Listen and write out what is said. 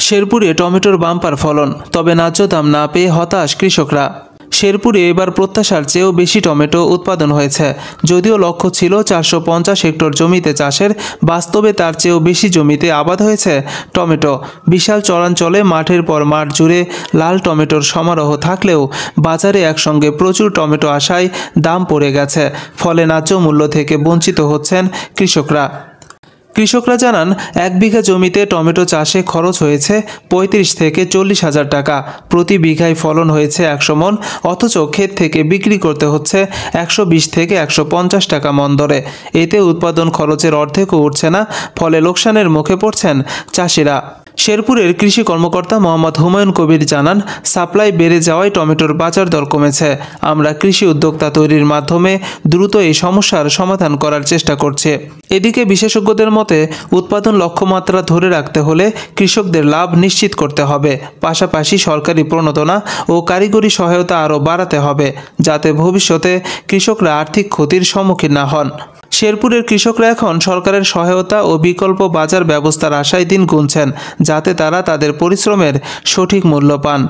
শেরপুরে টমেটোর বাম্পার ফলন, তবে ন্যায্য দাম না পেয়ে হতাশ কৃষকরা। শেরপুরে এবার প্রত্যাশার চেয়েও বেশি টমেটো উৎপাদন হয়েছে। যদিও লক্ষ্য ছিল 450 হেক্টর জমিতে চাষের, বাস্তবে তার চেয়েও বেশি জমিতে আবাদ হয়েছে টমেটো। বিশাল চরাঞ্চলে মাঠের পর মাঠ জুড়ে লাল টমেটোর সমারোহ থাকলেও বাজারে একসঙ্গে প্রচুর টমেটো আসায় দাম পড়ে গেছে। ফলে ন্যায্য মূল্য থেকে বঞ্চিত হচ্ছেন কৃষকরা। কৃষকরা জানান, 1 বিঘা জমিতে টমেটো চাষে খরচ হয়েছে 35 থেকে 40 হাজার টাকা। প্রতি বিঘায় ফলন হয়েছে 100 মণ, অথচ ক্ষেত থেকে বিক্রি করতে হচ্ছে 120 থেকে 150 টাকা মণ দরে। এতে উৎপাদন খরচের অর্ধেকও উঠছে না, ফলে লোকসানের মুখে পড়ছেন চাষিরা। শেরপুরের কৃষি কর্মকর্তা মোহাম্মদ হুমায়ুন কবির জানান, সাপ্লাই বেড়ে যাওয়ায় টমেটোর বাজার দর কমেছে। আমরা কৃষি উদ্যোক্তা তৈরির মাধ্যমে দ্রুত এই সমস্যার সমাধান করার চেষ্টা করছি। এদিকে বিশেষজ্ঞদের মতে, উৎপাদন লক্ষ্যমাত্রা ধরে রাখতে হলে কৃষকদের লাভ নিশ্চিত করতে হবে। পাশাপাশি সরকারি প্রণোদনা ও কারিগরি সহায়তা আরও বাড়াতে হবে, যাতে ভবিষ্যতে কৃষকরা আর্থিক ক্ষতির সম্মুখীন না হন। শেরপুরের কৃষকরা এখন সরকারের সহায়তা ও বিকল্প বাজার ব্যবস্থার আশায় দিন গুনছেন, যাতে তারা তাদের পরিশ্রমের সঠিক মূল্য পান।